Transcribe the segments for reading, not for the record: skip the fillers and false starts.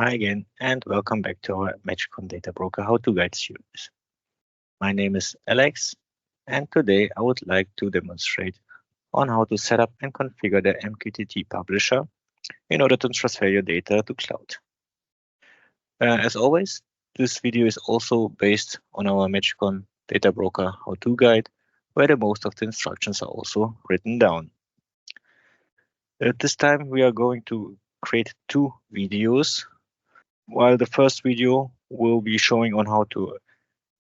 Hi again, and welcome back to our Magicon Data Broker How-To Guide series. My name is Alex, and today I would like to demonstrate on how to set up and configure the MQTT publisher in order to transfer your data to cloud. As always, this video is also based on our Magicon Data Broker How-To Guide, where the most of the instructions are also written down. At this time, we are going to create two videos. While the first video will be showing on how to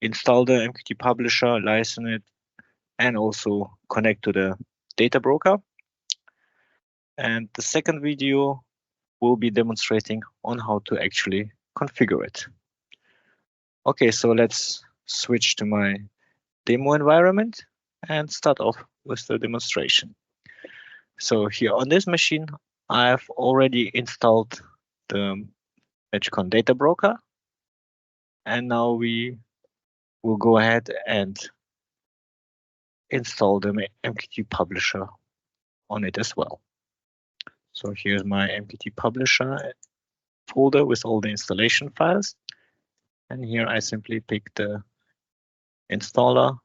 install the MQTT publisher, license it, and also connect to the data broker. And the second video will be demonstrating on how to actually configure it. Okay, so let's switch to my demo environment and start off with the demonstration. So here on this machine, I've already installed the Magicon Data Broker. And now we will go ahead and install the MQTT publisher on it as well. So here's my MQTT publisher folder with all the installation files. And here I simply pick the installer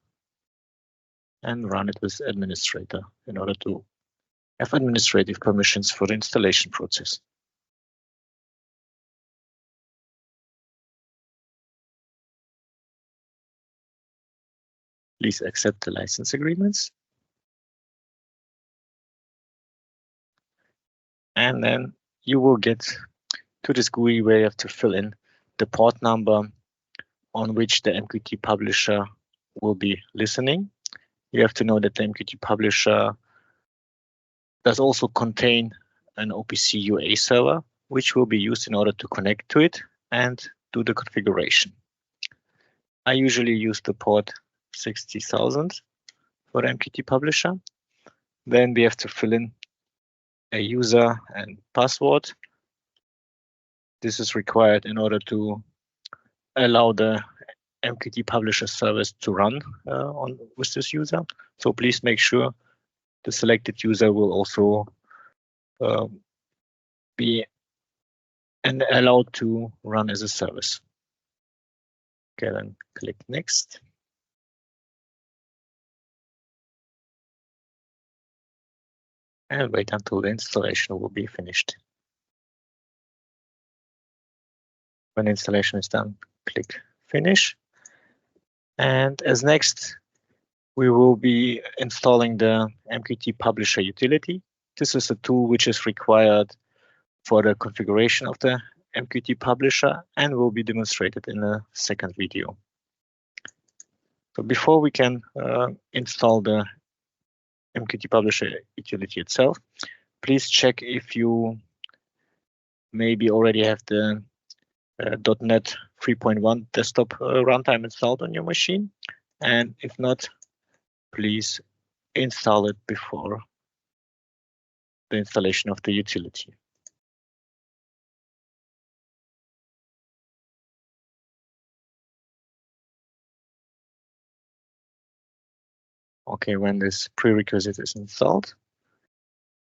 and run it with administrator in order to have administrative permissions for the installation process. Please accept the license agreements. And then you will get to this GUI where you have to fill in the port number on which the MQTT publisher will be listening. You have to know that the MQTT publisher does also contain an OPC UA server, which will be used in order to connect to it and do the configuration. I usually use the port 60,000 for the MQTT publisher. Then we have to fill in a user and password. This is required in order to allow the MQTT publisher service to run with this user. So please make sure the selected user will also be allowed to run as a service. Okay, then click next. And wait until the installation will be finished. When the installation is done, click finish. And as next, we will be installing the MQTT publisher utility. This is a tool which is required for the configuration of the MQTT publisher and will be demonstrated in a second video. So before we can install the MQTT publisher utility itself, please check if you maybe already have the .NET 3.1 desktop runtime installed on your machine. And if not, please install it before the installation of the utility. Okay, when this prerequisite is installed,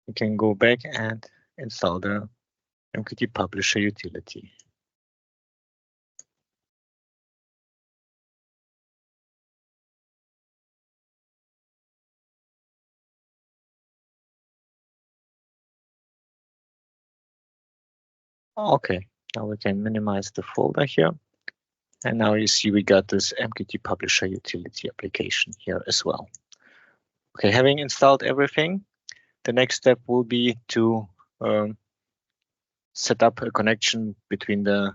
you can go back and install the MQTT publisher utility. Okay, now we can minimize the folder here. And now you see we got this MQTT publisher utility application here as well. Okay, having installed everything, the next step will be to set up a connection between the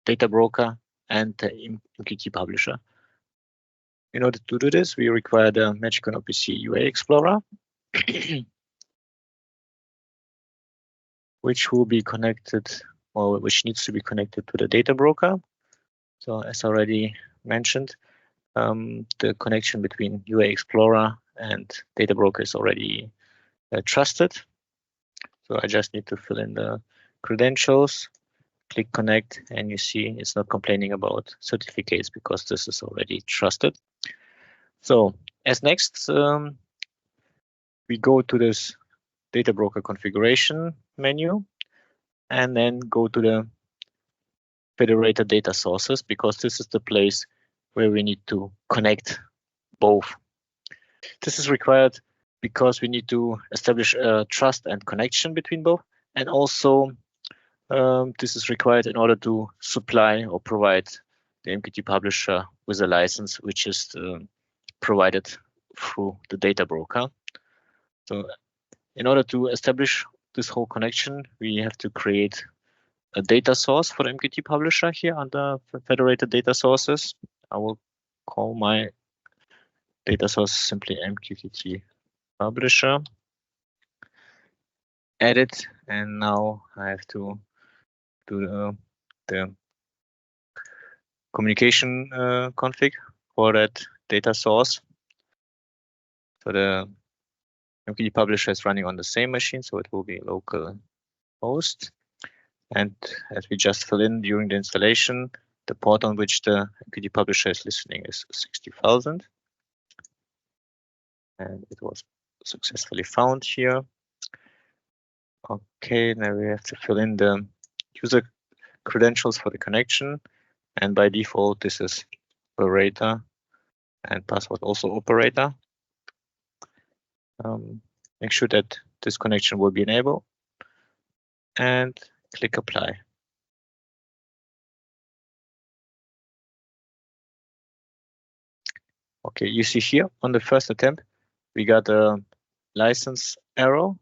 data broker and the MQTT publisher. In order to do this, we require the Magicon OPC UA Explorer, which will be connected, or which needs to be connected to the data broker. So as already mentioned, the connection between UA Explorer and data broker is already trusted. So I just need to fill in the credentials, click connect, and you see it's not complaining about certificates because this is already trusted. So as next, we go to this data broker configuration menu and then go to the federated data sources, because this is the place where we need to connect both. This is required because we need to establish a trust and connection between both, and also this is required in order to supply or provide the MQT publisher with a license which is provided through the data broker. So in order to establish this whole connection, we have to create a data source for the MQT publisher here under federated data sources. I will call my data source simply MQTT publisher. Edit, and now I have to do the communication config for that data source. So the MQT publisher is running on the same machine, so it will be local host. And as we just fill in during the installation, the port on which the MQT publisher is listening is 60,000. And it was successfully found here. Okay, now we have to fill in the user credentials for the connection. And by default, this is operator and password also operator. Make sure that this connection will be enabled and click apply. Okay, you see here on the first attempt, we got a license error,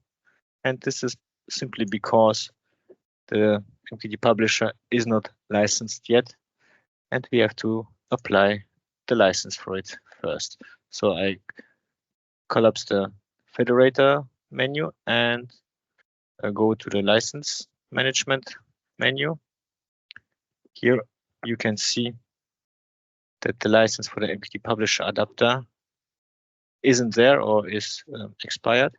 and this is simply because the MQT publisher is not licensed yet, and we have to apply the license for it first. So I collapse the federator menu and go to the license management menu. Here you can see that the license for the MQT publisher adapter isn't there or is expired.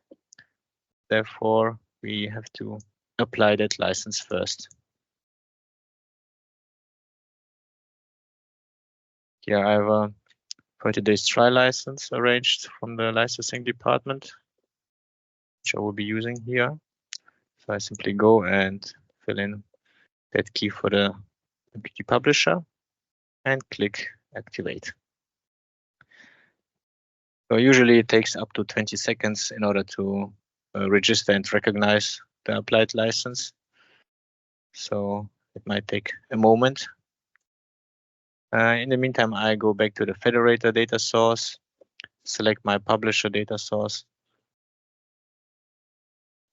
Therefore, we have to apply that license first. Here I have a 30 days trial license arranged from the licensing department, which I will be using here. So I simply go and fill in that key for the MQT publisher and click activate. So usually it takes up to 20 seconds in order to register and recognize the applied license. So it might take a moment. In the meantime, I go back to the federator data source, select my publisher data source,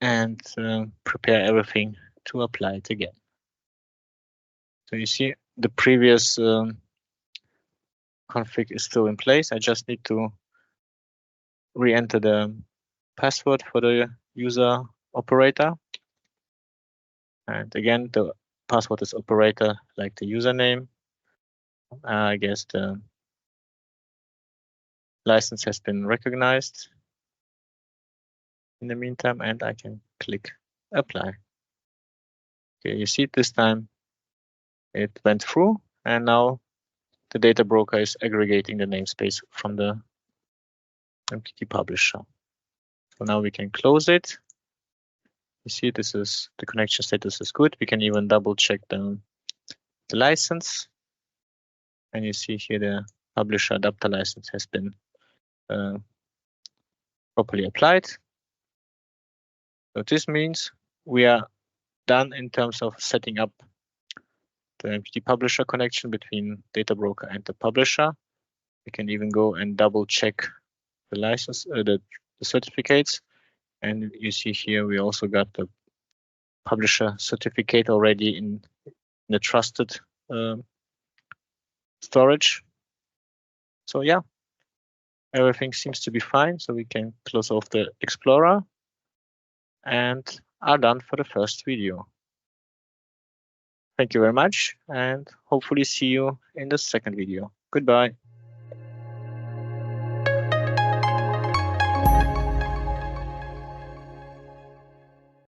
and prepare everything to apply it again. So you see the previous config is still in place. I just need to re-enter the password for the user operator. And again, the password is operator like the username. I guess the license has been recognized in the meantime, and I can click apply. Okay, you see this time it went through, and now the data broker is aggregating the namespace from the MQT publisher. So now we can close it. You see this is the connection status is good. We can even double check the license. And you see here the publisher adapter license has been properly applied. So this means we are done in terms of setting up the MQT publisher connection between data broker and the publisher. We can even go and double check the license, the certificates. And you see here we also got the publisher certificate already in the trusted storage. So yeah, everything seems to be fine. So we can close off the Explorer and are done for the first video. Thank you very much, and hopefully see you in the second video. Goodbye.